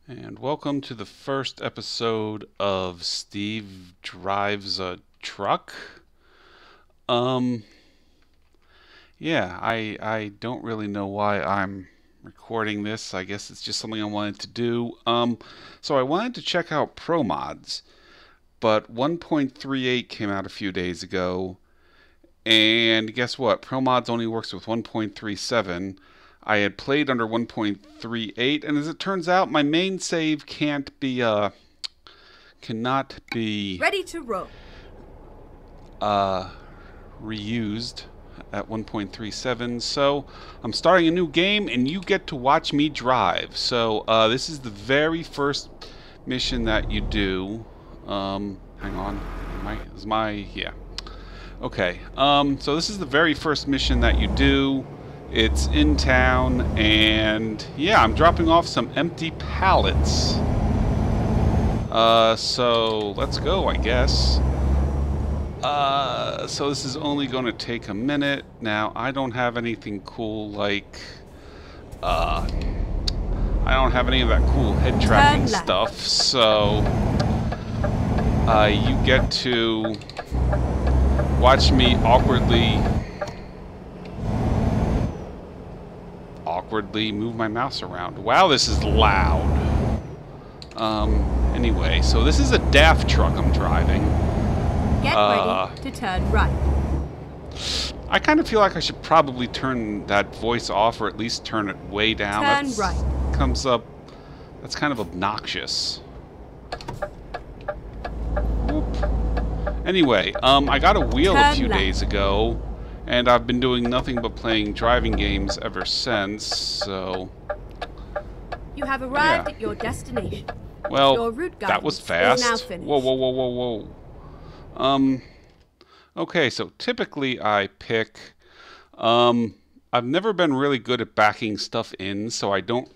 And welcome to the first episode of Steve Drives a Truck. Um, I don't really know why I'm recording this. I guess it's just something I wanted to do. So I wanted to check out Pro Mods, but 1.38 came out a few days ago, and guess what? Pro Mods only works with 1.37. I had played under 1.38, and as it turns out, my main save cannot be ready to roll. Reused at 1.37. So I'm starting a new game, and you get to watch me drive. So this is the very first mission that you do. Hang on, yeah. Okay. So this is the very first mission that you do. It's in town, and yeah, I'm dropping off some empty pallets. So let's go, I guess. So this is only going to take a minute. Now, I don't have anything cool like, I don't have any of that cool head tracking stuff, so you get to watch me awkwardly move my mouse around. Wow, this is loud. Anyway, so this is a daft truck I'm driving. Get ready to turn right. I kind of feel like I should probably turn that voice off, or at least turn it way down. Turn right. Comes up. That's kind of obnoxious. Whoop. Anyway, I got a wheel a few days ago, and I've been doing nothing but playing driving games ever since, so... You have arrived at your destination. Well, your route that was fast. Is now finished. Whoa. Okay, so typically I pick... I've never been really good at backing stuff in, so I don't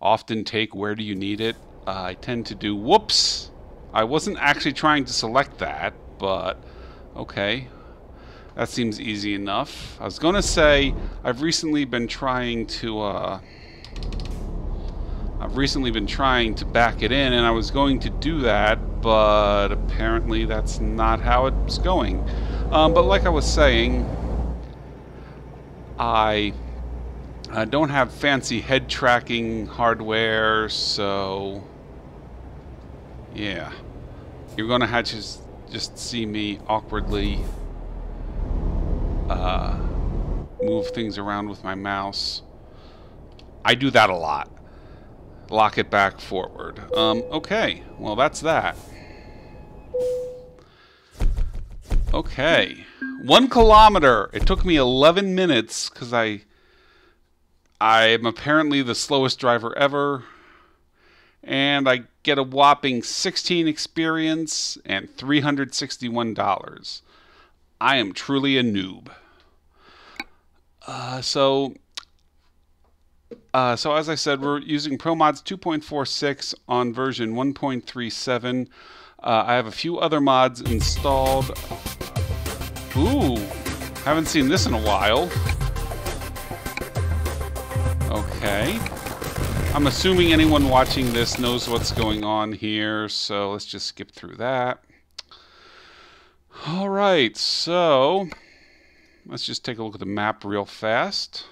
often take where do you need it. I tend to do... Whoops! I wasn't actually trying to select that, but... Okay. That seems easy enough. I was gonna say I've recently been trying to back it in, and I was going to do that, but apparently that's not how it's going. But like I was saying, I don't have fancy head tracking hardware, so yeah, you're gonna have to just see me awkwardly move things around with my mouse. I do that a lot. Lock it back forward. Okay, well that's that. Okay, 1 kilometer. It took me 11 minutes because I am apparently the slowest driver ever, and I get a whopping 16 experience and $361. I am truly a noob. So as I said, we're using ProMods 2.46 on version 1.37. I have a few other mods installed. Ooh, haven't seen this in a while. Okay. I'm assuming anyone watching this knows what's going on here, so let's just skip through that. Alright, so let's just take a look at the map real fast.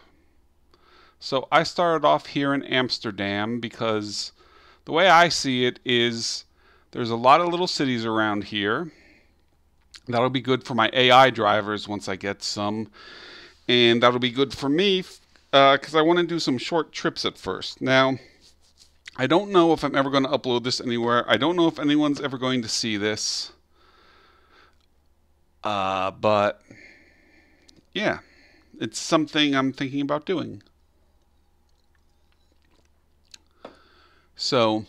So I started off here in Amsterdam because the way I see it is there's a lot of little cities around here. That'll be good for my AI drivers once I get some. And that'll be good for me because I want to do some short trips at first. Now, I don't know if I'm ever going to upload this anywhere. I don't know if anyone's ever going to see this. But yeah, it's something I'm thinking about doing. So,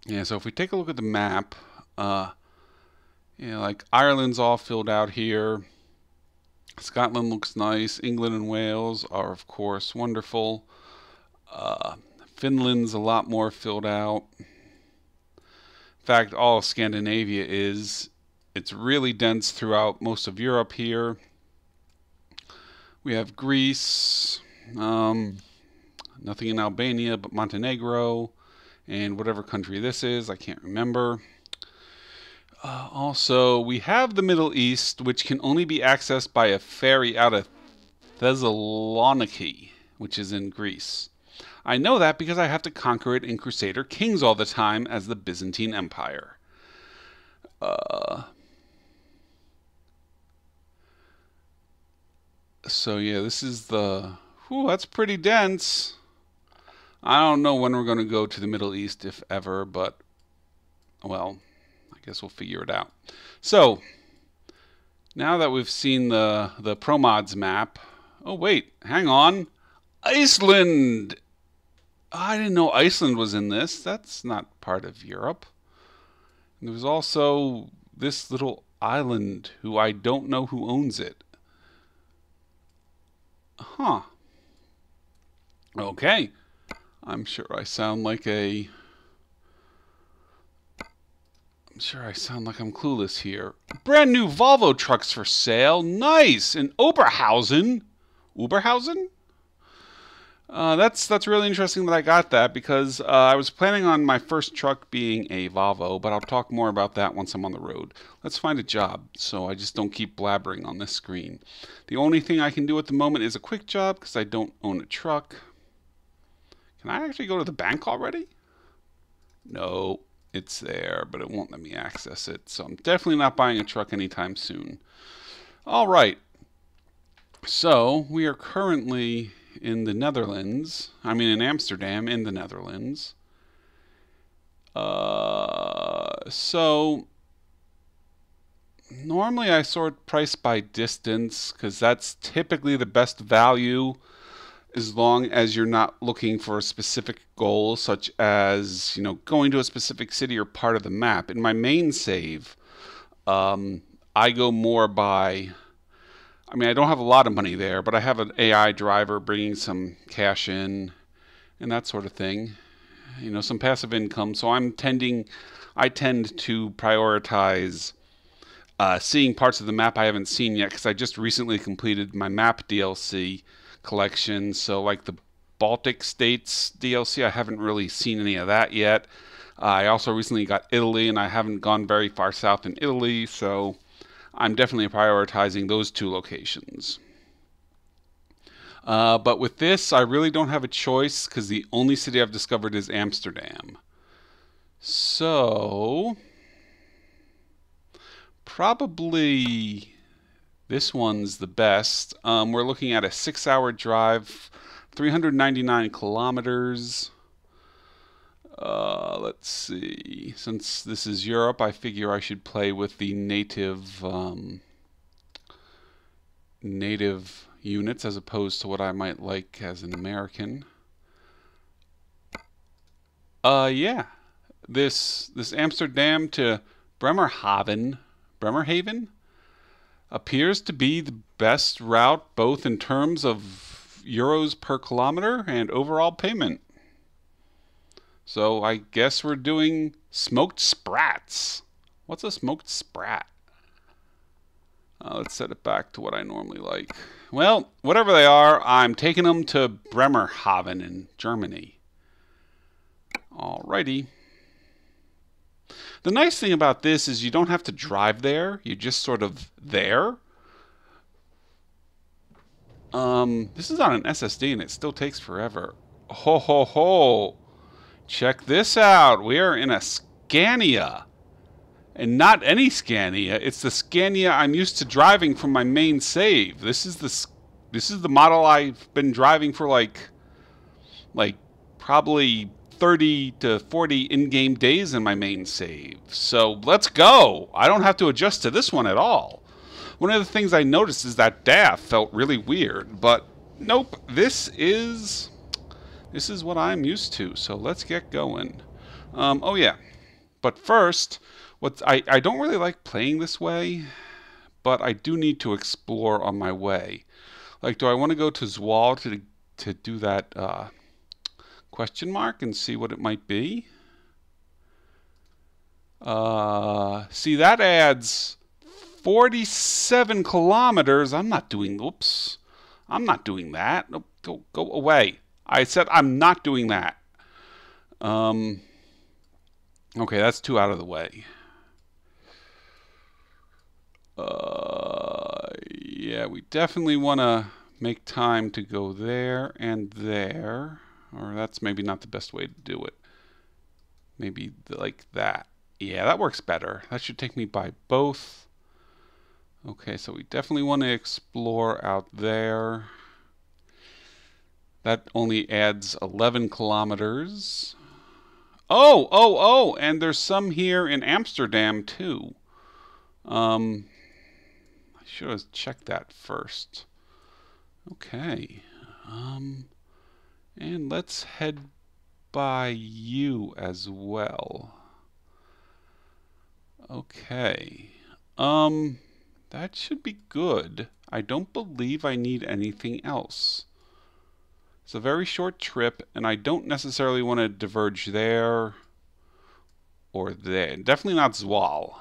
yeah, so if we take a look at the map, like Ireland's all filled out here. Scotland looks nice. England and Wales are, of course, wonderful. Finland's a lot more filled out. In fact, all of Scandinavia is. It's really dense throughout most of Europe here. We have Greece, nothing in Albania but Montenegro, and whatever country this is, I can't remember. Also, we have the Middle East, which can only be accessed by a ferry out of Thessaloniki, which is in Greece. I know that because I have to conquer it in Crusader Kings all the time as the Byzantine Empire. So yeah, this is the... Whew, that's pretty dense. I don't know when we're going to go to the Middle East, if ever, but, well, I guess we'll figure it out. So, now that we've seen the ProMods map... Oh, wait, hang on. Iceland! I didn't know Iceland was in this. That's not part of Europe. And there was also this little island who I don't know who owns it. Huh. Okay. I'm sure I sound like I'm clueless here. Brand new Volvo trucks for sale. Nice. In Oberhausen. Oberhausen? That's really interesting that I got that because I was planning on my first truck being a Volvo, but I'll talk more about that once I'm on the road. Let's find a job so I just don't keep blabbering on this screen. The only thing I can do at the moment is a quick job because I don't own a truck. Can I actually go to the bank already? No, it's there, but it won't let me access it. So I'm definitely not buying a truck anytime soon. All right. So we are currently in the Netherlands. I mean in Amsterdam in the Netherlands. So normally I sort price by distance because that's typically the best value as long as you're not looking for a specific goal, such as, going to a specific city or part of the map. In my main save, I go more by... I don't have a lot of money there, but I have an AI driver bringing some cash in and that sort of thing. Some passive income. So I tend to prioritize seeing parts of the map I haven't seen yet because I just recently completed my map DLC collection. So like the Baltic States DLC, I haven't really seen any of that yet. I also recently got Italy, and I haven't gone very far south in Italy, so I'm definitely prioritizing those two locations. But with this, I really don't have a choice because the only city I've discovered is Amsterdam. So, probably this one's the best. We're looking at a 6-hour drive, 399 kilometers. Let's see. Since this is Europe, I figure I should play with the native units as opposed to what I might like as an American. Yeah. This Amsterdam to Bremerhaven appears to be the best route both in terms of euros per kilometer and overall payment. So I guess we're doing smoked sprats. What's a smoked sprat? Let's set it back to what I normally like. Well, whatever they are, I'm taking them to Bremerhaven in Germany. Alrighty. The nice thing about this is you don't have to drive there. You're just sort of there. This is on an SSD and it still takes forever. Ho ho ho! Check this out. We are in a Scania. And not any Scania. It's the Scania I'm used to driving from my main save. This is the model I've been driving for like probably 30 to 40 in-game days in my main save. So let's go. I don't have to adjust to this one at all. One of the things I noticed is that DAF felt really weird, but nope, this is what I'm used to. So let's get going. Oh yeah, but first, I don't really like playing this way, but I do need to explore on my way. Like, do I want to go to Zwal to do that question mark and see what it might be? See, that adds 47 kilometers. I'm not doing that. Nope, go away. I said I'm not doing that. Okay, that's 2 out of the way. Yeah, we definitely want to make time to go there and there. Or that's maybe not the best way to do it. Maybe like that. Yeah, that works better. That should take me by both. Okay, so we definitely want to explore out there. That only adds 11 kilometers. Oh, and there's some here in Amsterdam too. I should have checked that first. Okay. And let's head by you as well. Okay. That should be good. I don't believe I need anything else. It's a very short trip, and I don't necessarily want to diverge there or there. Definitely not Zwal,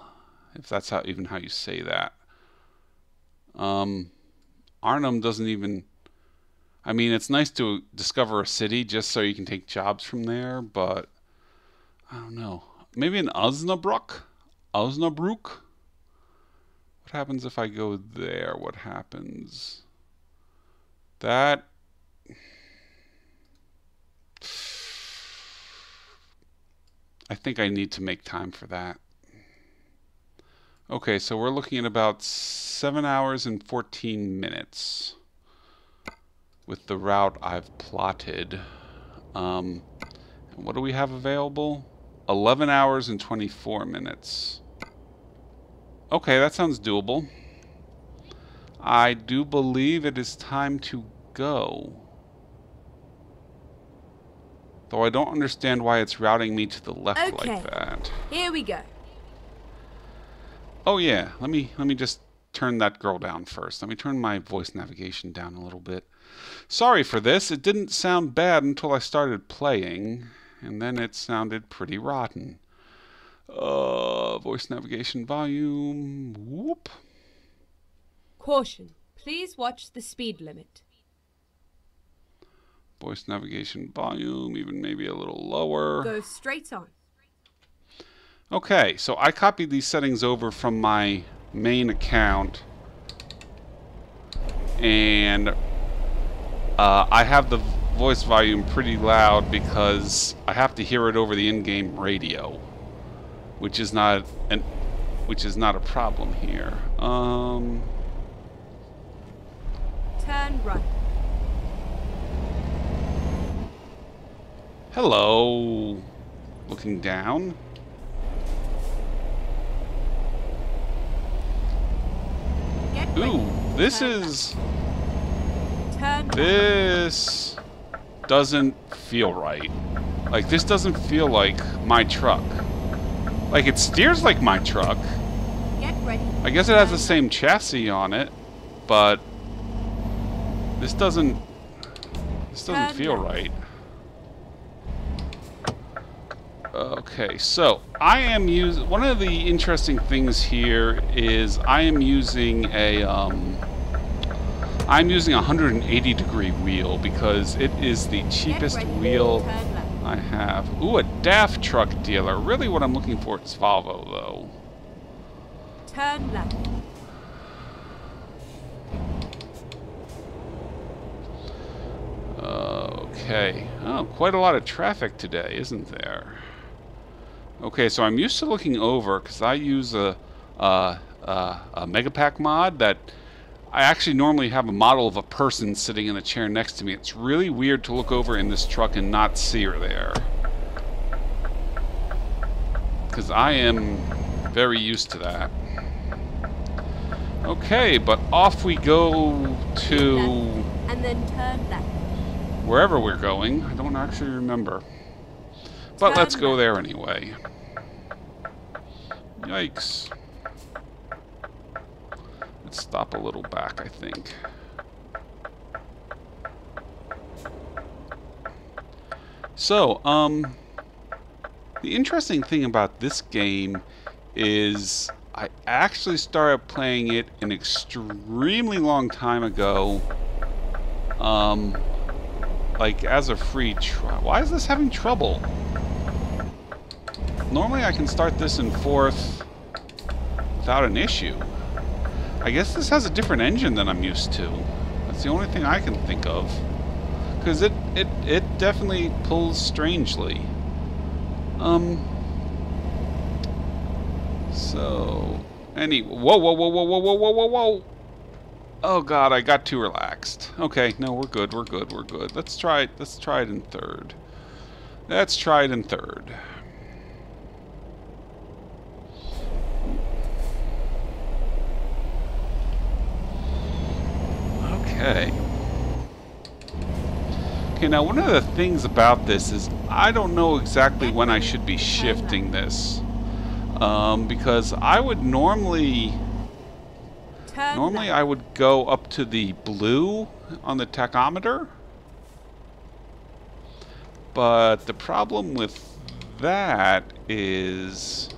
if that's even how you say that. Arnhem doesn't even... I mean, it's nice to discover a city just so you can take jobs from there, but I don't know. Maybe in Osnabrück? Osnabrück? What happens if I go there? What happens? That... I think I need to make time for that. Okay, so we're looking at about 7 hours and 14 minutes with the route I've plotted. And what do we have available? 11 hours and 24 minutes. Okay, that sounds doable. I do believe it is time to go. Though I don't understand why it's routing me to the left like that. Here we go. Oh yeah, let me just turn that girl down first. Let me turn my voice navigation down a little bit. Sorry for this. It didn't sound bad until I started playing, and then it sounded pretty rotten. Voice navigation volume. Whoop. Caution. Please watch the speed limit. Voice navigation volume, even maybe a little lower. Go straight on. Okay, so I copied these settings over from my main account, and I have the voice volume pretty loud because I have to hear it over the in-game radio, which is not a problem here. Turn right. Hello. Looking down. Get ready. Ooh, this Turn is... left. Turn right. This doesn't feel right. Like, this doesn't feel like my truck. Like, it steers like my truck. Get ready. I guess it has the same chassis on it, but this doesn't feel right. Okay, so I am using... One of the interesting things here is I am using a... I'm using a 180-degree wheel because it is the cheapest wheel I have. Ooh, a DAF truck dealer. Really what I'm looking for is Volvo, though. Turn left. Okay. Oh, quite a lot of traffic today, isn't there? Okay, so I'm used to looking over because I use a Megapack mod that I actually normally have a model of a person sitting in a chair next to me. It's really weird to look over in this truck and not see her there. Because I am very used to that. Okay, but off we go to... And then turn left. Wherever we're going. I don't actually remember. But let's go there anyway. Yikes. Let's stop a little back, I think. So, the interesting thing about this game is I actually started playing it an extremely long time ago. Like as a free trial. Why is this having trouble? normally I can start this in fourth without an issue. I guess this has a different engine than I'm used to. That's the only thing I can think of. Because it definitely pulls strangely. So... whoa, whoa, whoa, whoa, whoa, whoa, whoa, whoa, whoa! Oh god, I got too relaxed. Okay, no, we're good, we're good, we're good. Let's try it in third. Let's try it in third. Okay. Okay, now one of the things about this is I don't know exactly when I should be shifting this. Because I would normally I would go up to the blue on the tachometer. But the problem with that is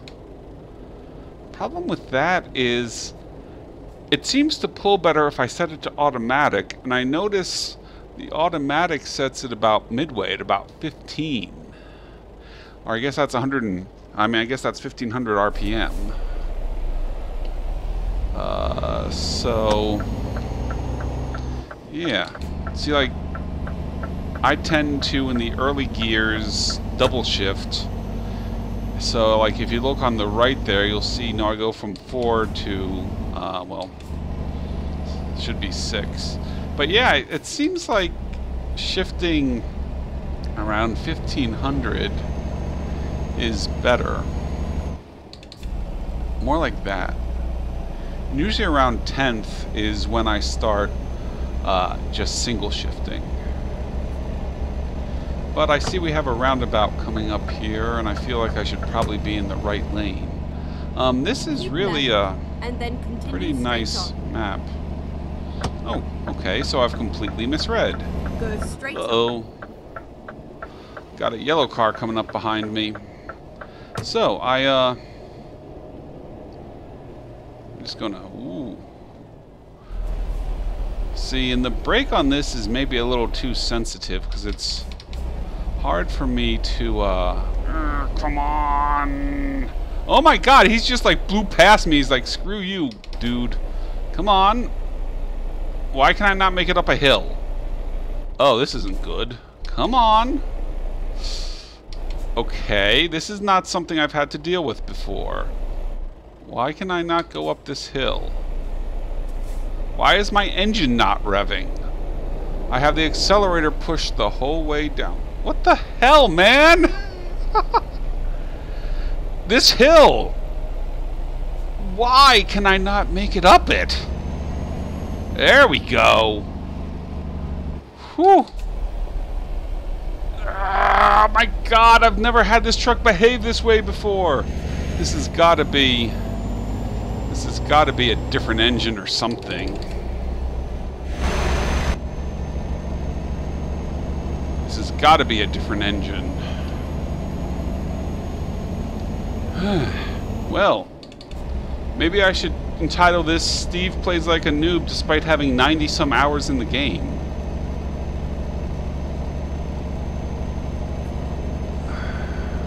it seems to pull better if I set it to automatic, and I notice the automatic sets it about midway at about 15. Or I guess that's 100 I guess that's 1500 RPM. So yeah. See, like, I tend to, in the early gears, double shift. So, like, if you look on the right there, you'll see, now I go from 4 to, well, it should be 6. But yeah, it seems like shifting around 1500 is better. More like that. And usually around 10th is when I start just single shifting. But I see we have a roundabout coming up here, and I feel like I should probably be in the right lane. This is really a pretty nice map. Oh, okay, so I've completely misread. Go straight. Uh-oh. Got a yellow car coming up behind me. So, I'm just gonna, ooh. See, and the brake on this is maybe a little too sensitive, because it's hard for me to, come on! Oh my god, he's just like blew past me. He's like, screw you, dude. Come on. Why can I not make it up a hill? Oh, this isn't good. Come on. Okay, this is not something I've had to deal with before. Why can I not go up this hill? Why is my engine not revving? I have the accelerator pushed the whole way down. What the hell, man? This hill! Why can I not make it up it? There we go. Whew. Oh my god, I've never had this truck behave this way before. This has got to be a different engine or something. This has got to be a different engine. Well, maybe I should entitle this Steve Plays Like a Noob Despite Having 90-some hours in the Game.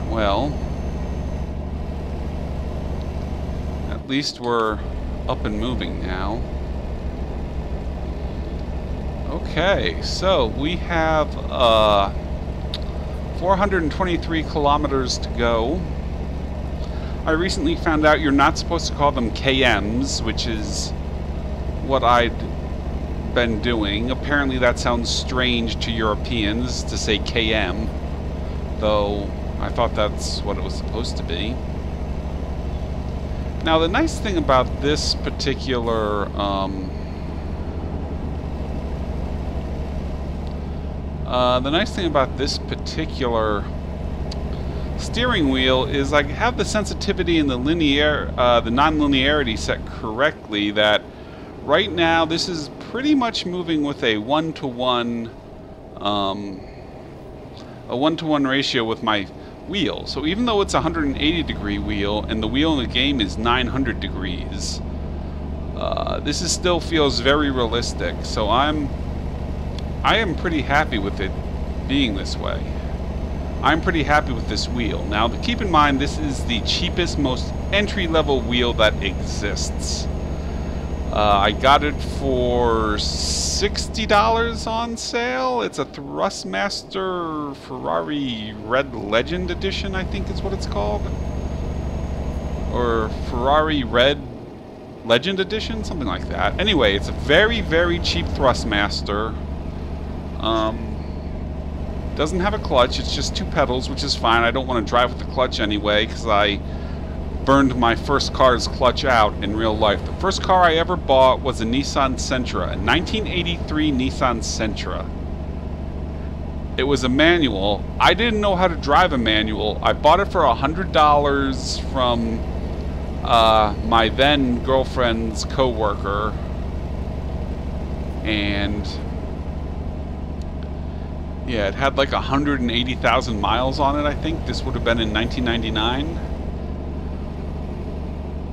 Well, at least we're up and moving now. Okay, so we have 423 kilometers to go. I recently found out you're not supposed to call them KMs, which is what I'd been doing. Apparently that sounds strange to Europeans to say KM, though I thought that's what it was supposed to be. Now the nice thing about this particular steering wheel is I have the sensitivity and the non-linearity set correctly, that right now this is pretty much moving with a one-to-one ratio with my wheel. So even though it's a 180-degree wheel and the wheel in the game is 900 degrees, this still feels very realistic. So I am pretty happy with it being this way. I'm pretty happy with this wheel. Now, keep in mind, this is the cheapest, most entry-level wheel that exists. I got it for $60 on sale. It's a Thrustmaster Ferrari Red Legend Edition, I think is what it's called. Or Ferrari Red Legend Edition, something like that. Anyway, it's a very, very cheap Thrustmaster. Doesn't have a clutch, it's just 2 pedals, which is fine. I don't want to drive with the clutch anyway, because I burned my first car's clutch out in real life. The first car I ever bought was a Nissan Sentra, a 1983 Nissan Sentra. It was a manual. I didn't know how to drive a manual. I bought it for $100 from my then girlfriend's co-worker, and yeah, it had like 180,000 miles on it, I think. This would have been in 1999.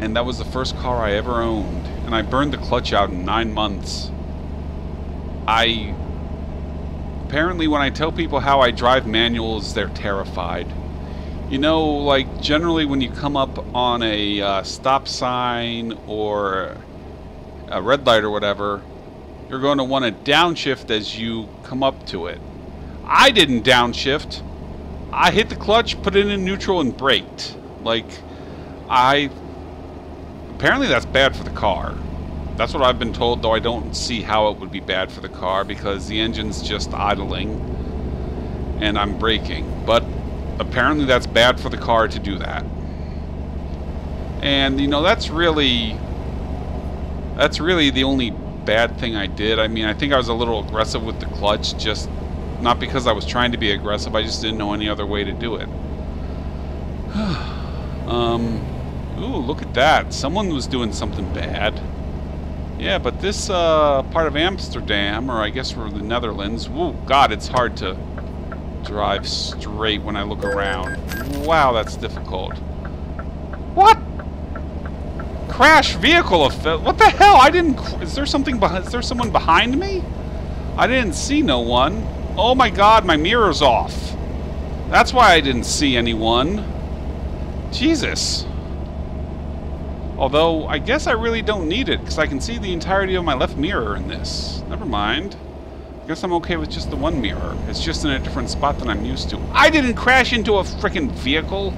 And that was the first car I ever owned. And I burned the clutch out in 9 months. Apparently when I tell people how I drive manuals, they're terrified. You know, like generally when you come up on a stop sign or a red light or whatever, you're going to want to downshift as you come up to it. I didn't downshift. I hit the clutch, put it in neutral, and braked. Like, apparently that's bad for the car. That's what I've been told, though I don't see how it would be bad for the car because the engine's just idling and I'm braking. But apparently that's bad for the car to do that. And, you know, that's really the only bad thing I did. I mean, I think I was a little aggressive with the clutch, just not because I was trying to be aggressive, I just didn't know any other way to do it. Ooh, look at that. Someone was doing something bad. Yeah, but this part of Amsterdam, or I guess for the Netherlands, whoa, God, it's hard to drive straight when I look around. Wow, that's difficult. What? Crash vehicle effect? What the hell? I didn't... Is there something behind... Is there someone behind me? I didn't see no one. Oh my God, my mirror's off. That's why I didn't see anyone. Jesus. Although, I guess I really don't need it, because I can see the entirety of my left mirror in this. Never mind. I guess I'm okay with just the one mirror. It's just in a different spot than I'm used to. I didn't crash into a frickin' vehicle.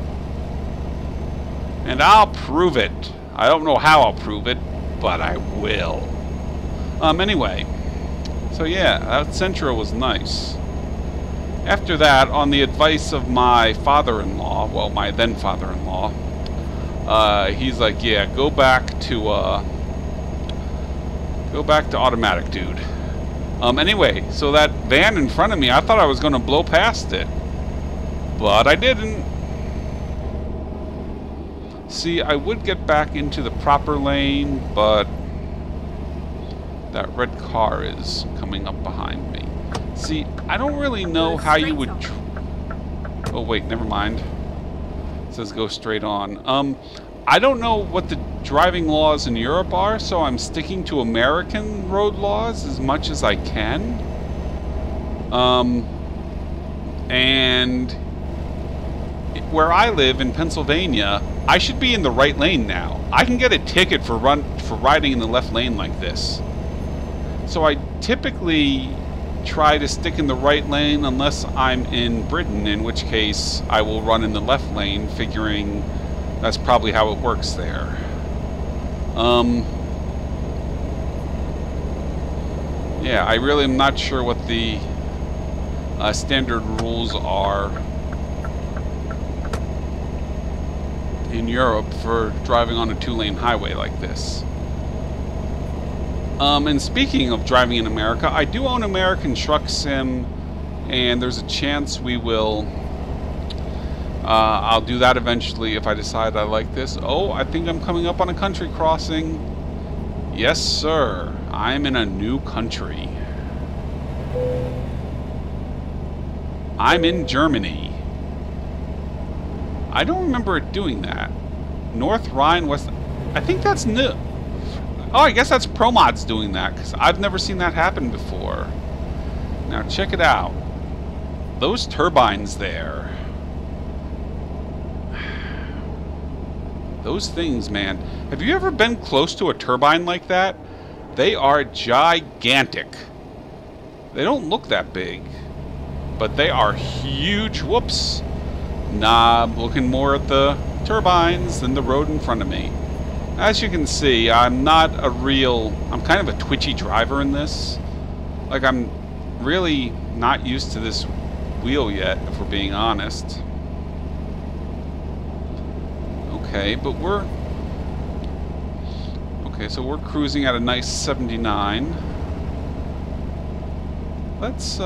And I'll prove it. I don't know how I'll prove it, but I will. Anyway. So yeah, that Sentra was nice. After that, on the advice of my father-in-law, well, my then father-in-law, he's like, yeah, go back to automatic, dude. Anyway, so that van in front of me, I thought I was going to blow past it, but I didn't. See, I would get back into the proper lane, but that red car is coming up behind me. See, I don't really know how you would... Oh, wait, never mind. It says go straight on. I don't know what the driving laws in Europe are, so I'm sticking to American road laws as much as I can. And where I live in Pennsylvania, I should be in the right lane now. I can get a ticket for riding in the left lane like this. So I typically try to stick in the right lane unless I'm in Britain, in which case I will run in the left lane, figuring that's probably how it works there. Yeah, I really am not sure what the standard rules are in Europe for driving on a 2-lane highway like this. And speaking of driving in America, I do own American Truck Sim, and there's a chance we will... I'll do that eventually if I decide I like this. Oh, I think I'm coming up on a country crossing. Yes, sir. I'm in a new country. I'm in Germany. I don't remember it doing that. North Rhine, West... I think that's new. Oh, I guess that's ProMod's doing that, because I've never seen that happen before. Now, check it out. Those turbines there. those things, man. Have you ever been close to a turbine like that? They are gigantic. They don't look that big, but they are huge. Whoops. Nah, I'm looking more at the turbines than the road in front of me. As you can see, I'm kind of a twitchy driver in this. Like, I'm really not used to this wheel yet, if we're being honest. Okay, but so we're cruising at a nice 79. Let's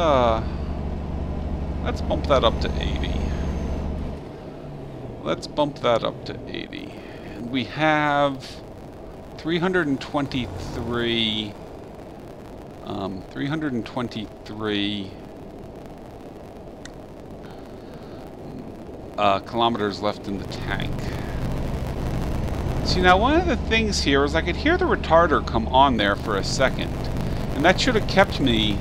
bump that up to 80. Let's bump that up to 80. And we have 323 kilometers left in the tank. See, now one of the things here is I could hear the retarder come on there for a second, and that should have kept me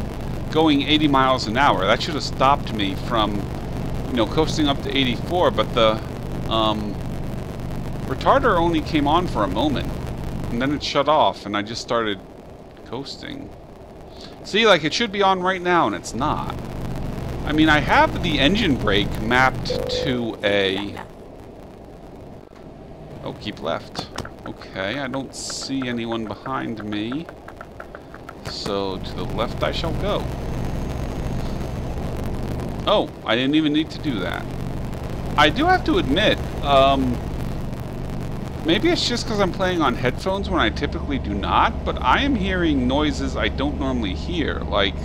going 80 miles an hour. That should have stopped me from, you know, coasting up to 84, but the retarder only came on for a moment, and then it shut off, and I just started coasting. See, like, it should be on right now, and it's not. I mean, I have the engine brake mapped to a... Oh, keep left. Okay, I don't see anyone behind me. So, to the left I shall go. Oh, I didn't even need to do that. I do have to admit, maybe it's just because I'm playing on headphones when I typically do not, but I am hearing noises I don't normally hear, like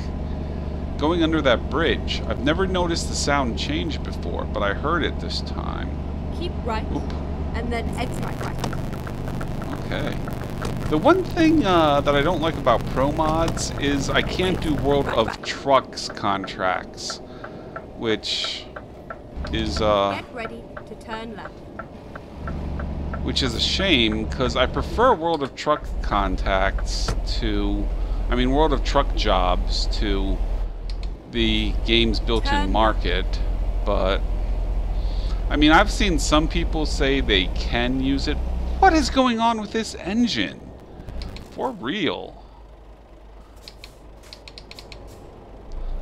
going under that bridge. I've never noticed the sound change before, but I heard it this time. Keep right. Oop. And then exit right. Okay. The one thing that I don't like about Pro Mods is I can't do World of Trucks contracts, which is Get ready to turn left. Which is a shame, because I prefer World of Truck World of Truck jobs to the game's built-in market, but I mean, I've seen some people say they can use it. What is going on with this engine? For real.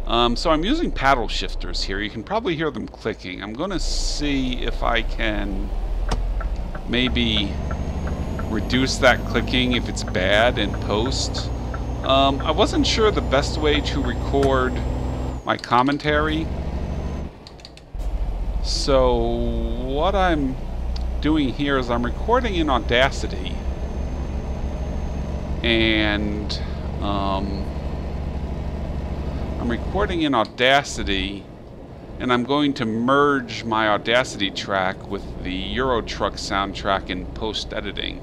So I'm using paddle shifters here. You can probably hear them clicking. I'm going to see if I can maybe reduce that clicking if it's bad in post. I wasn't sure the best way to record my commentary. So what I'm doing here is I'm recording in Audacity, and I'm going to merge my Audacity track with the Euro Truck soundtrack in post-editing.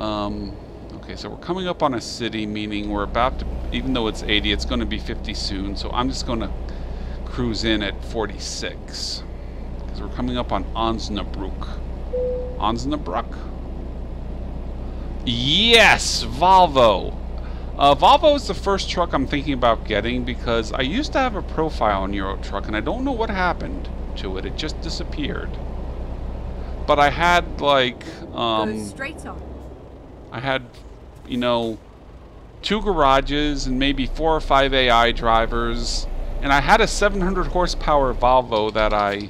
Okay, so we're coming up on a city, meaning we're about to, even though it's 80, it's going to be 50 soon, so I'm just going to cruise in at 46 because we're coming up on Osnabrück. Yes, Volvo. Volvo is the first truck I'm thinking about getting because I used to have a profile on Euro Truck and I don't know what happened to it. It just disappeared. But I had like Go straight on. I had, you know, 2 garages and maybe 4 or 5 AI drivers. And I had a 700 horsepower Volvo that I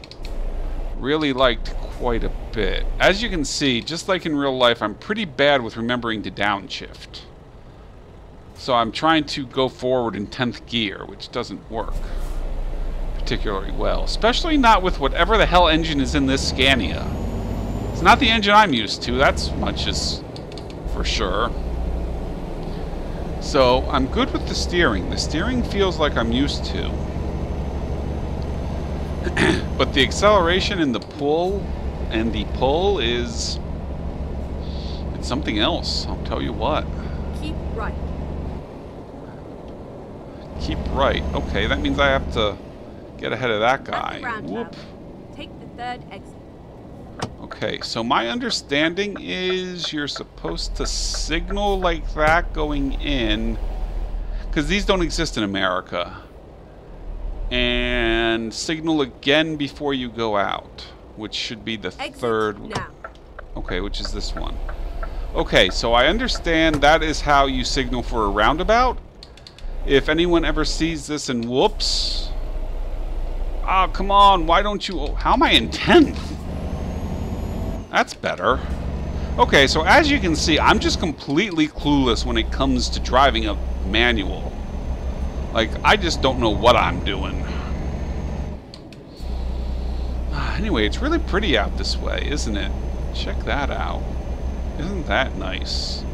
really liked quite a bit. As you can see, just like in real life, I'm pretty bad with remembering to downshift. So I'm trying to go forward in 10th gear, which doesn't work particularly well. Especially not with whatever the hell engine is in this Scania. It's not the engine I'm used to, that's much as for sure. So, I'm good with the steering. The steering feels like I'm used to. But the acceleration and the pull is... it's something else, I'll tell you what. Keep right. Keep right. Okay, that means I have to get ahead of that guy. Whoop. Take the 3rd exit. Okay, so my understanding is you're supposed to signal like that going in, because these don't exist in America, and signal again before you go out. which should be the Exit third. now. Okay, which is this one. Okay, so I understand that is how you signal for a roundabout. If anyone ever sees this and whoops. Oh, come on, why don't you... Oh, how am I in 10th? That's better. Okay, so as you can see, I'm just completely clueless when it comes to driving a manual. Like, I just don't know what I'm doing. Anyway, it's really pretty out this way, isn't it? Check that out. Isn't that nice?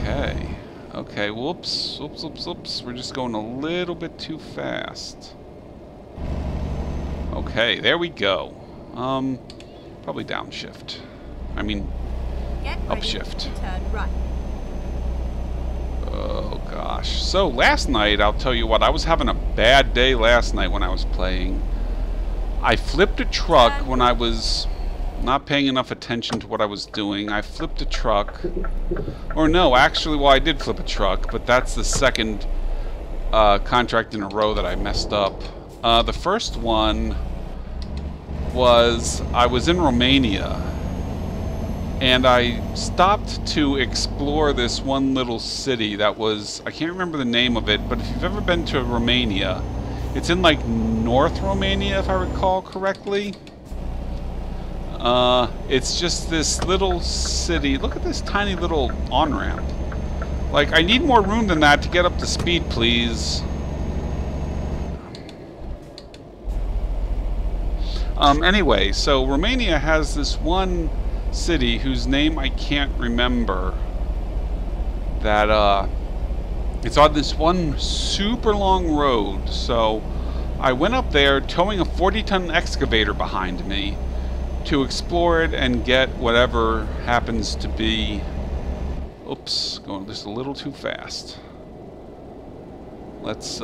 Okay. Okay, whoops. Whoops, whoops, whoops. We're just going a little bit too fast. Okay, there we go. Probably downshift. I mean, Get ready upshift. to turn right. Oh gosh. So last night, I'll tell you what, I was having a bad day last night when I was playing. I flipped a truck when I was not paying enough attention to what I was doing. I flipped a truck. Or no, actually, well, I did flip a truck, but that's the second contract in a row that I messed up. The first one was I was in Romania. And I stopped to explore this one little city that was, I can't remember the name of it, but if you've ever been to Romania, it's in like North Romania, if I recall correctly. It's just this little city. Look at this tiny little on-ramp. Like, I need more room than that to get up to speed, please. Anyway, so Romania has this one city whose name I can't remember, that it's on this one super long road. So I went up there towing a 40-ton excavator behind me to explore it and get whatever happens to be. Oops, going just a little too fast. Let's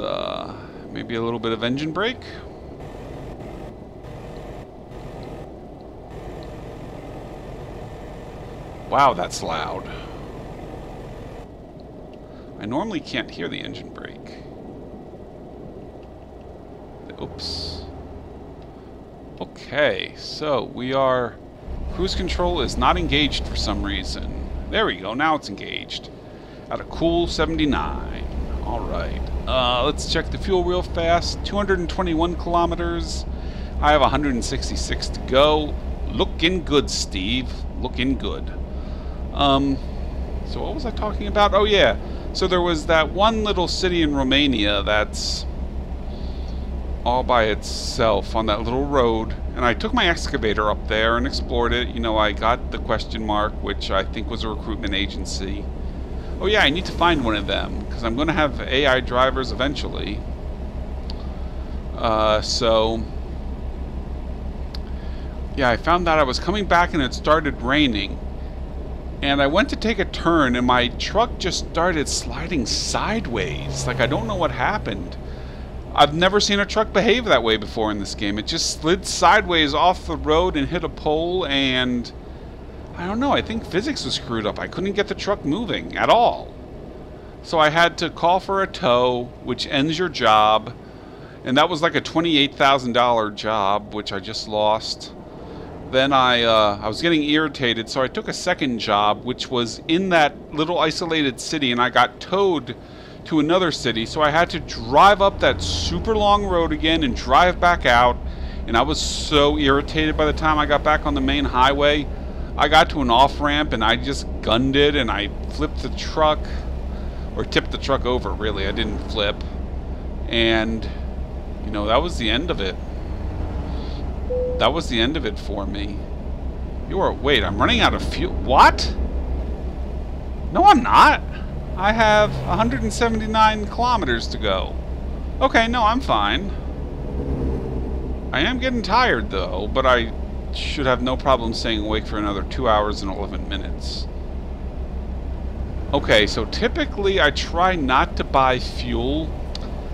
maybe a little bit of engine brake. Wow, that's loud. I normally can't hear the engine brake. Oops. Okay, so we are... Cruise control is not engaged for some reason. There we go, now it's engaged. At a cool 79. Alright. Let's check the fuel real fast. 221 kilometers. I have 166 to go. Looking good, Steve. Looking good. So what was I talking about? Oh yeah, so there was that one little city in Romania that's all by itself on that little road, and I took my excavator up there and explored it. You know, I got the question mark, which I think was a recruitment agency. Oh yeah, I need to find one of them, because I'm going to have AI drivers eventually. So yeah, I found that I was coming back and it started raining. And I went to take a turn, and my truck just started sliding sideways. Like, I don't know what happened. I've never seen a truck behave that way before in this game. It just slid sideways off the road and hit a pole, and... I don't know, I think physics was screwed up. I couldn't get the truck moving at all. So I had to call for a tow, which ends your job. And that was like a $28,000 job, which I just lost. Then I was getting irritated, so I took a second job, which was in that little isolated city, and I got towed to another city, so I had to drive up that super long road again and drive back out, and I was so irritated by the time I got back on the main highway. I got to an off-ramp, and I just gunned it, and I flipped the truck, or tipped the truck over, really. I didn't flip, and, you know, that was the end of it. That was the end of it for me. Wait, I'm running out of fuel. What? No, I'm not. I have 179 kilometers to go. Okay, no, I'm fine. I am getting tired, though, but I should have no problem staying awake for another 2 hours and 11 minutes. Okay, so typically I try not to buy fuel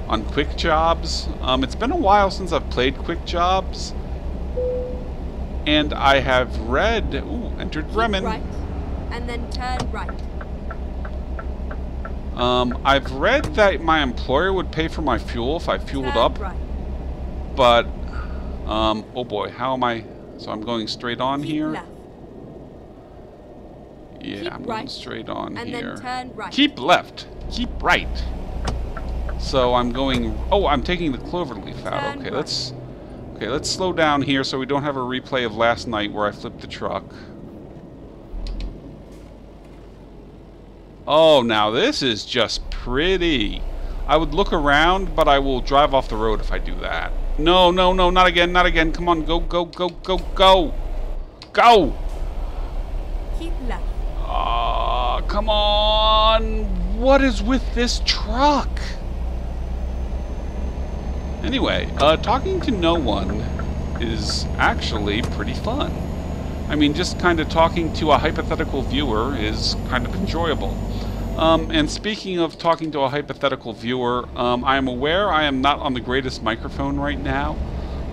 on quick jobs. It's been a while since I've played quick jobs. And I have read... Ooh, entered Bremen. Keep right, and then turn right. I've read that my employer would pay for my fuel if I fueled Turn up, right. but, oh boy, how am I? So I'm going straight on Keep here? left. Yeah, Keep I'm right, going straight on and here. then turn right. Keep left. Keep right. So I'm going... Oh, I'm taking the cloverleaf out. Turn Okay, right. let's slow down here so we don't have a replay of last night where I flipped the truck. Oh, now this is just pretty. I would look around, but I will drive off the road if I do that. No, no, no, not again, not again. Come on, go, go, go, go, go. Go! Keep left. Come on! What is with this truck? Anyway, talking to no one is actually pretty fun. I mean, just kind of talking to a hypothetical viewer is kind of enjoyable. And speaking of talking to a hypothetical viewer, I am aware I am not on the greatest microphone right now.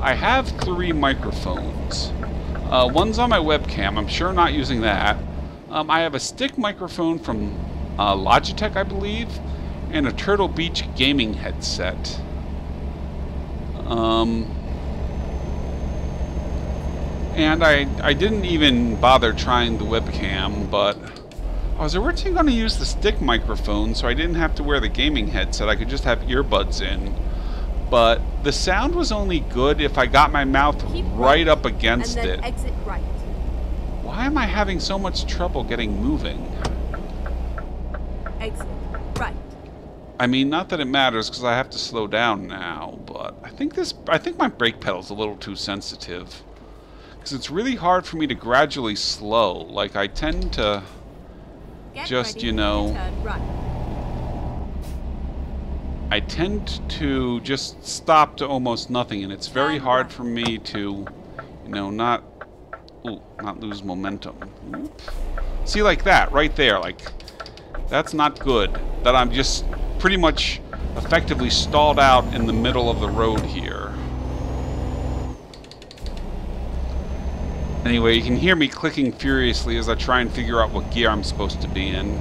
I have 3 microphones. One's on my webcam. I'm sure not using that. I have a stick microphone from Logitech, I believe, and a Turtle Beach gaming headset. And I didn't even bother trying the webcam, but I was originally going to use the stick microphone so I didn't have to wear the gaming headset. I could just have earbuds in. But the sound was only good if I got my mouth right up against and then it. Exit right. Why am I having so much trouble getting moving? Exit right. I mean, not that it matters because I have to slow down now, but I think my brake pedal's a little too sensitive. Because it's really hard for me to gradually slow. Like, I tend to just, you know, turn right. I tend to just stop to almost nothing, and it's very Turn hard right. for me to, you know, not lose momentum. Oop. See, like that, right there, like, that's not good. That I'm just pretty much effectively stalled out in the middle of the road here. Anyway, you can hear me clicking furiously as I try and figure out what gear I'm supposed to be in.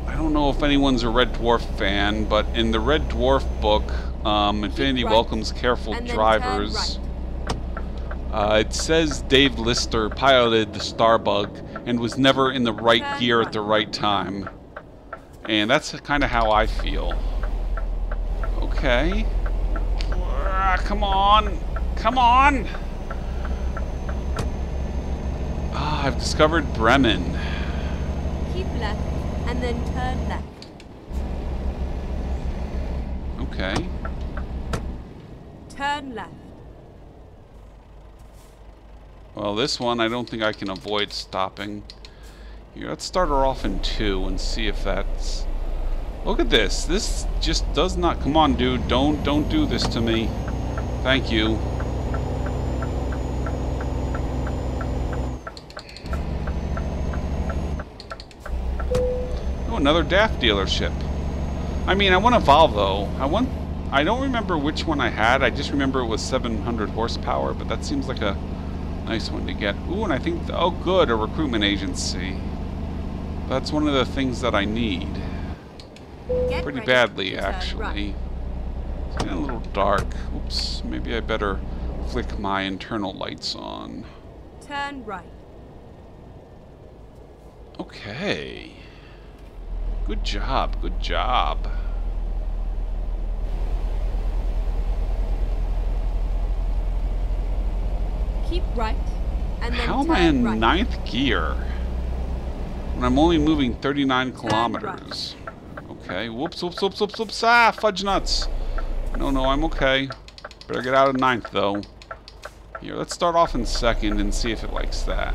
I don't know if anyone's a Red Dwarf fan, but in the Red Dwarf book, Infinity right, welcomes careful and then drivers. turn It says Dave Lister piloted the Starbug and was never in the right Turn gear right. at the right time. And that's kind of how I feel. Okay. Come on! Come on! Ah, I've discovered Bremen. Keep left, and then turn left. Okay. Turn left. Well, this one I don't think I can avoid stopping. Here, let's start her off in 2 and see if that's... Look at this. This just does not... Come on, dude. Don't do this to me. Thank you. Oh, another DAF dealership. I mean, I want a Volvo. I don't remember which one I had. I just remember it was 700 horsepower, but that seems like a nice one to get. Ooh, and I think... Oh, good. A recruitment agency. That's one of the things that I need. Get Pretty ready badly, to turn actually. right. It's getting a little dark. Oops, maybe I better flick my internal lights on. Turn right. Okay. Good job, good job. Keep right, and then How am turn I in right. 9th gear when I'm only moving 39 Turn kilometers? Okay, whoops, whoops, whoops, whoops, whoops, ah, fudge nuts. No, I'm okay. Better get out of 9th, though. Here, let's start off in 2nd and see if it likes that.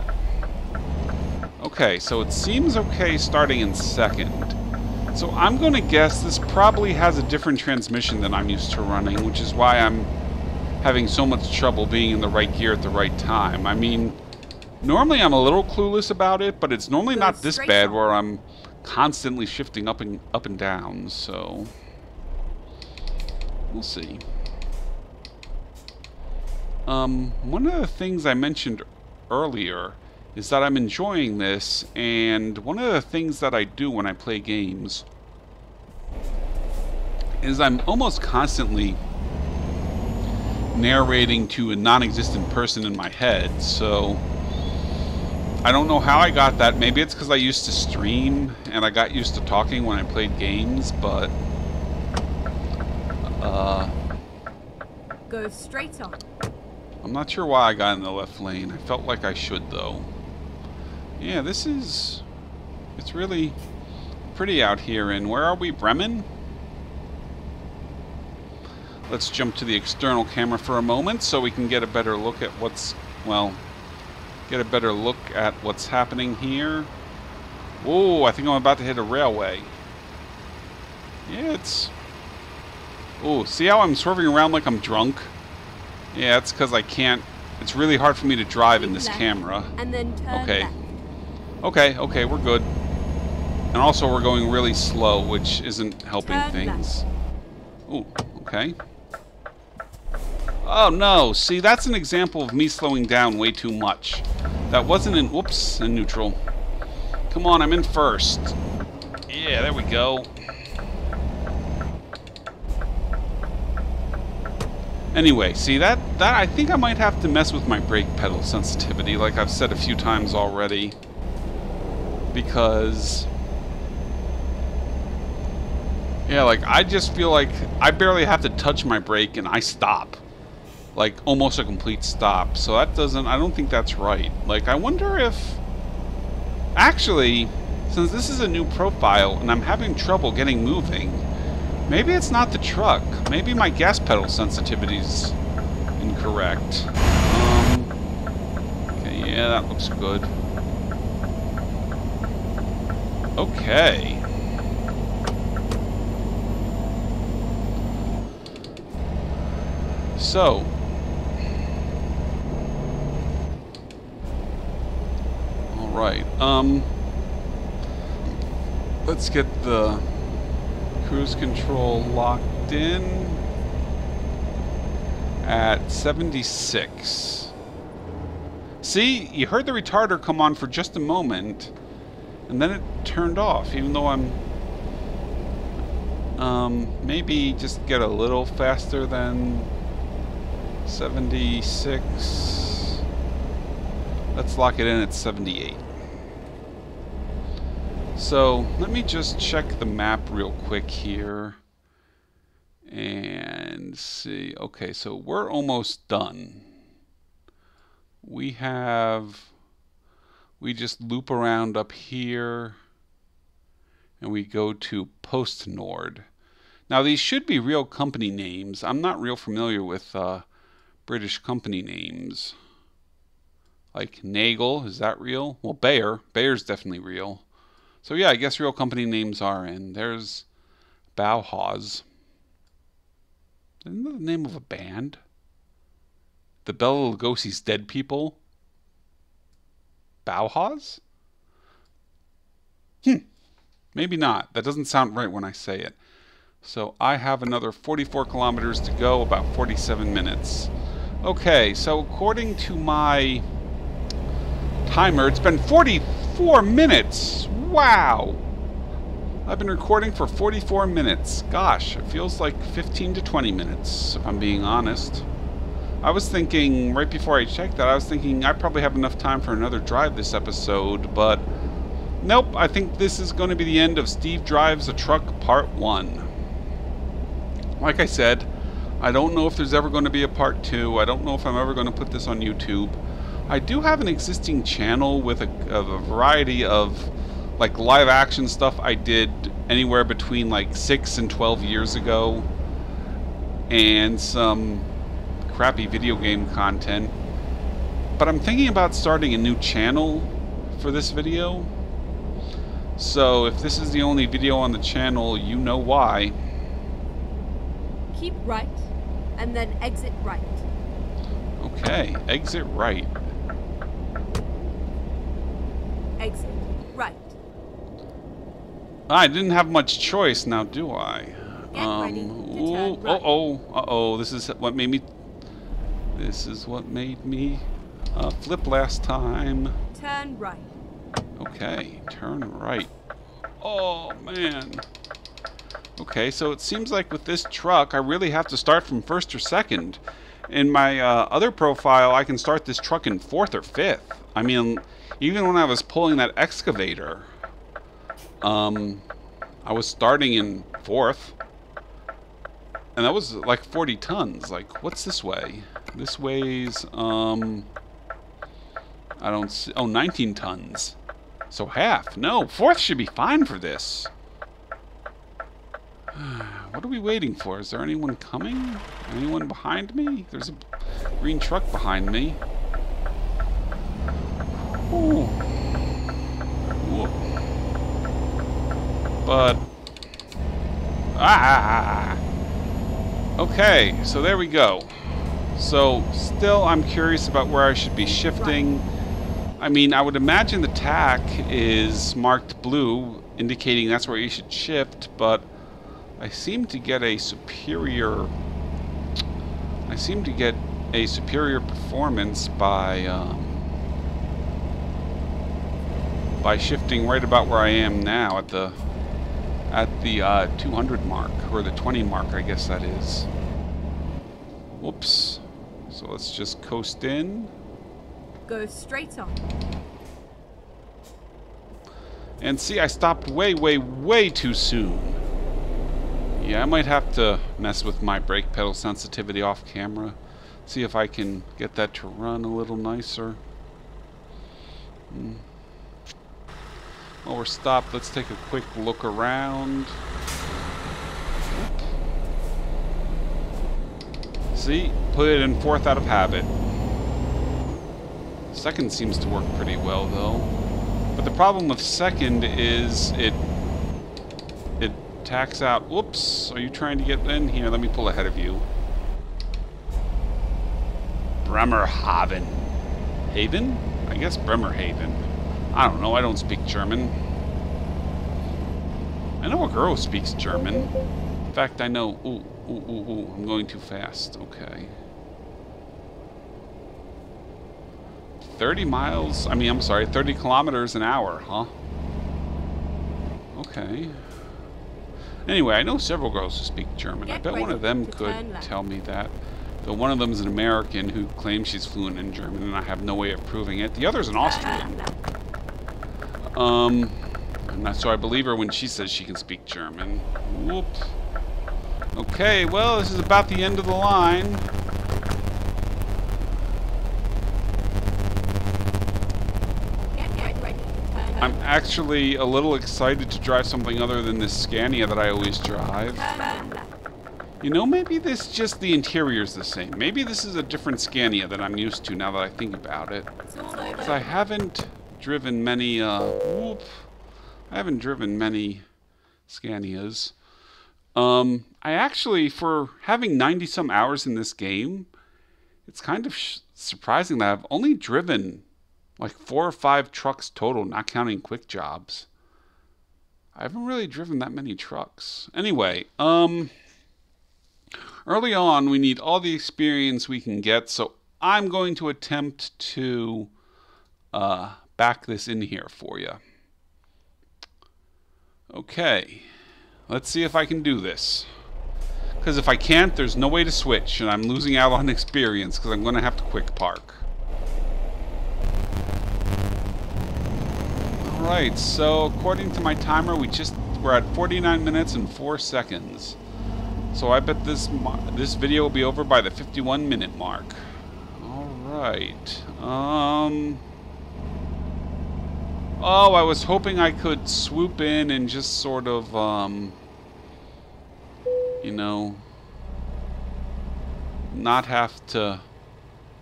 Okay, so it seems okay starting in 2nd. So I'm going to guess this probably has a different transmission than I'm used to running, which is why I'm having so much trouble being in the right gear at the right time. I mean, normally I'm a little clueless about it, but it's normally Go not this straight bad on. where I'm constantly shifting up and down, so we'll see. One of the things I mentioned earlier is that I'm enjoying this, and one of the things that I do when I play games is I'm almost constantly narrating to a non-existent person in my head, so I don't know how I got that. Maybe it's because I used to stream and I got used to talking when I played games, but Go straight on. I'm not sure why I got in the left lane. I felt like I should, though. Yeah, it's really pretty out here. And where are we, Bremen? Let's jump to the external camera for a moment so we can get a better look at what's happening here. Whoa, I think I'm about to hit a railway. Yeah, oh, see how I'm swerving around like I'm drunk? Yeah, it's because I can't. It's really hard for me to drive in this camera. And then turn Okay. left. Okay, we're good. And also we're going really slow, which isn't helping Turn things. Ooh, okay. Oh no, see, that's an example of me slowing down way too much. That wasn't in, whoops, in neutral. Come on, I'm in first. Yeah, there we go. Anyway, see, that I think I might have to mess with my brake pedal sensitivity, like I've said a few times already. Because, yeah, like, I just feel like I barely have to touch my brake and I stop. Like, almost a complete stop. So I don't think that's right. Like, I wonder if, actually, since this is a new profile and I'm having trouble getting moving, maybe it's not the truck. Maybe my gas pedal sensitivity's incorrect. Okay, yeah, that looks good. Okay. So, alright, let's get the cruise control locked in at 76. See, you heard the retarder come on for just a moment, and then it turned off, even though I'm maybe just get a little faster than 76. Let's lock it in at 78. So let me just check the map real quick here and see. Okay, so we're almost done. We just loop around up here and we go to Post Nord. Now these should be real company names. I'm not real familiar with British company names. Like Nagel, is that real? Well, Bayer's definitely real. So yeah, I guess real company names are in. There's Bauhaus. Isn't that the name of a band? The Bela Lugosi's Dead People? Bauhaus? Maybe not. That doesn't sound right when I say it. So I have another 44 kilometers to go, about 47 minutes. Okay, so according to my timer, it's been 44 minutes! Wow! I've been recording for 44 minutes. Gosh, it feels like 15 to 20 minutes, if I'm being honest. I was thinking, right before I checked that, I was thinking I probably have enough time for another drive this episode, but nope, I think this is going to be the end of Steve Drives a Truck Part 1. Like I said, I don't know if there's ever going to be a Part 2. I don't know if I'm ever going to put this on YouTube. I do have an existing channel with a variety of like live action stuff I did anywhere between like 6 and 12 years ago, and some crappy video game content. But I'm thinking about starting a new channel for this video. So if this is the only video on the channel, you know why. Keep right, and then exit right. Okay, exit right. Exit right. I didn't have much choice now, do I? Get ready to turn right. Uh-oh. This is what made me flip last time. turn right. Okay, turn right. Oh, man. Okay, so it seems like with this truck, I really have to start from first or second. In my other profile, I can start this truck in fourth or fifth. I mean, even when I was pulling that excavator, I was starting in fourth. And that was like 40 tons. Like, what's this weigh? This weighs, I don't see, oh, 19 tons. So half. No, fourth should be fine for this. What are we waiting for? Is there anyone coming? Anyone behind me? There's a green truck behind me. Ooh. Whoa. But... Okay, so there we go. So, still I'm curious about where I should be shifting. I mean, I would imagine the tack is marked blue, indicating that's where you should shift, but I seem to get a superior performance by shifting right about where I am now at the 200 mark, or the 20 mark, I guess that is. Whoops. So let's just coast in. Go straight on. And see, I stopped way, way, way too soon. Yeah, I might have to mess with my brake pedal sensitivity off camera. See if I can get that to run a little nicer. While we're stopped, let's take a quick look around. See? Put it in fourth out of habit. Second seems to work pretty well, though. But the problem with second is it tacks out. Whoops! Are you trying to get in? Here, let me pull ahead of you. Bremerhaven. Haven? I guess Bremerhaven. I don't know, I don't speak German. I know a girl who speaks German. In fact, I know... Ooh, I'm going too fast. Okay. 30 miles... I mean, I'm sorry, 30 kilometers an hour, huh? Okay. Anyway, I know several girls who speak German. I bet one of them could tell me that. Though one of them is an American who claims she's fluent in German, and I have no way of proving it. The other's an Austrian. I'm not sure I believe her when she says she can speak German. Whoops. Okay, well, this is about the end of the line. I'm actually a little excited to drive something other than this Scania that I always drive. You know, maybe this just the interior's the same. Maybe this is a different Scania that I'm used to now that I think about it. Because I haven't driven many, I haven't driven many Scanias. I actually, for having 90-some hours in this game, it's kind of surprising that I've only driven like 4 or 5 trucks total, not counting quick jobs. I haven't really driven that many trucks. Anyway, early on, we need all the experience we can get, so I'm going to attempt to back this in here for you. Okay, let's see if I can do this. Because if I can't, there's no way to switch, and I'm losing out on experience because I'm going to have to quick park. Alright, so according to my timer, we're at 49 minutes and 4 seconds. So I bet this video will be over by the 51-minute mark. Alright. Oh, I was hoping I could swoop in and just sort of, you know, not have to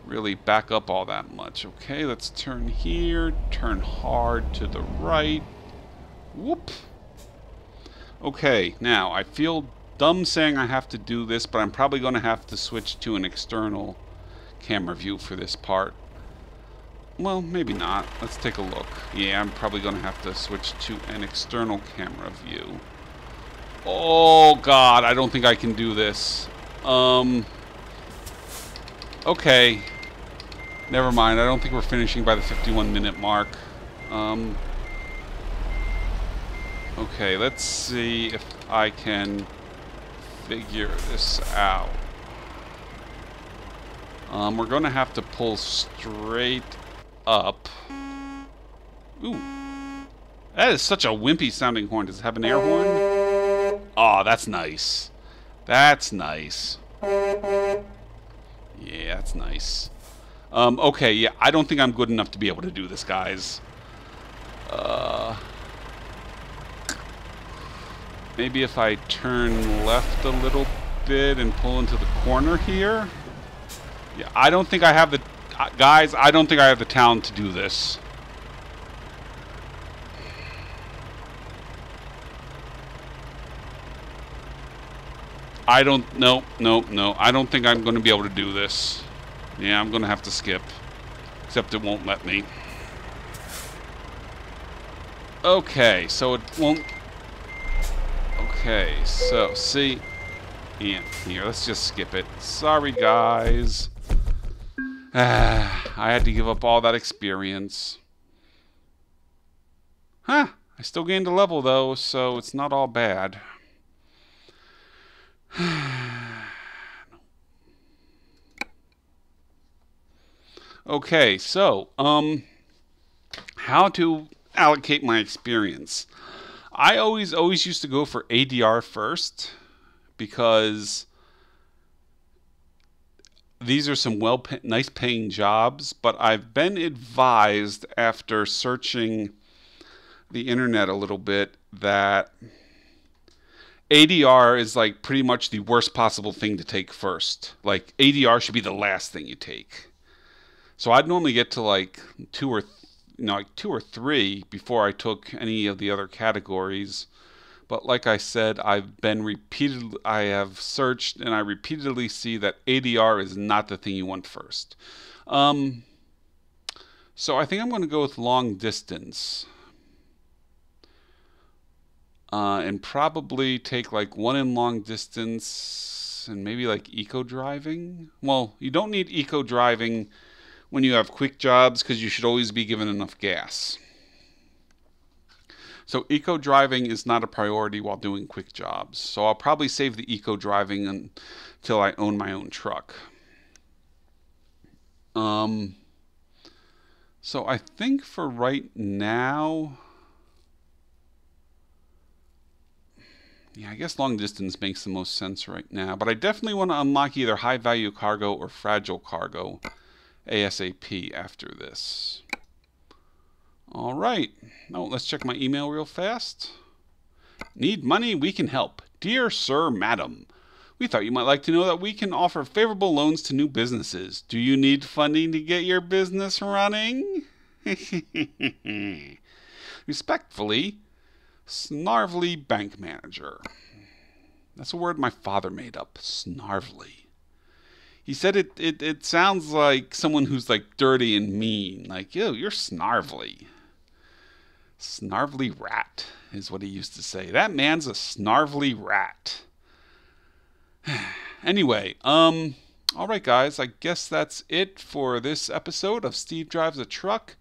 really back up all that much. Okay, let's turn here, turn hard to the right. Whoop. Okay, now I feel dumb saying I have to do this, but I'm probably going to have to switch to an external camera view for this part. Well, maybe not. Let's take a look. Yeah, I'm probably going to have to switch to an external camera view. Oh god, I don't think I can do this. Okay. Never mind. I don't think we're finishing by the 51-minute mark. Okay, let's see if I can figure this out. We're going to have to pull straight up. Ooh. That is such a wimpy sounding horn. Does it have an air horn? Oh, that's nice. That's nice. Yeah, that's nice. Okay, yeah, I don't think I'm good enough to be able to do this, guys. Maybe if I turn left a little bit and pull into the corner here. Yeah, I don't think I have the... guys, I don't think I have the talent to do this. I don't... No. I don't think I'm going to be able to do this. Yeah, I'm going to have to skip. Except it won't let me. Okay, so it won't... Okay, so, see... Yeah, here, let's just skip it. Sorry, guys. I had to give up all that experience. Huh, I still gained a level, though, so it's not all bad. Okay, so, how to allocate my experience. I always used to go for ADR first, because these are some nice paying jobs, but I've been advised after searching the internet a little bit that ADR is like pretty much the worst possible thing to take first. Like ADR should be the last thing you take. So I'd normally get to like two or three before I took any of the other categories. But like I said, I have searched and I repeatedly see that ADR is not the thing you want first. So I think I'm going to go with long distance. And probably take like one in long distance and maybe like eco driving. Well, you don't need eco driving when you have quick jobs because you should always be given enough gas. So eco driving is not a priority while doing quick jobs. So I'll probably save the eco driving until I own my own truck. So I think for right now, yeah, I guess long distance makes the most sense right now. But I definitely want to unlock either high value cargo or fragile cargo ASAP after this. All right. Oh, let's check my email real fast. Need money? We can help. Dear Sir, Madam, we thought you might like to know that we can offer favorable loans to new businesses. Do you need funding to get your business running? Respectfully, Snarvely Bank Manager. That's a word my father made up. Snarvely. He said it sounds like someone who's like dirty and mean. Like, yo, you're snarvely. Snarvely rat is what he used to say. That man's a snarvely rat. Anyway, all right, guys. I guess that's it for this episode of Steve Drives a Truck.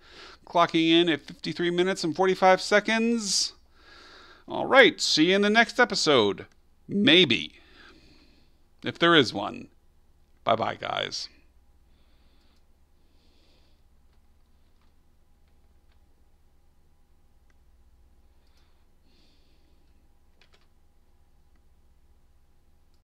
Clocking in at 53 minutes and 45 seconds. All right, see you in the next episode. Maybe. If there is one. Bye-bye, guys.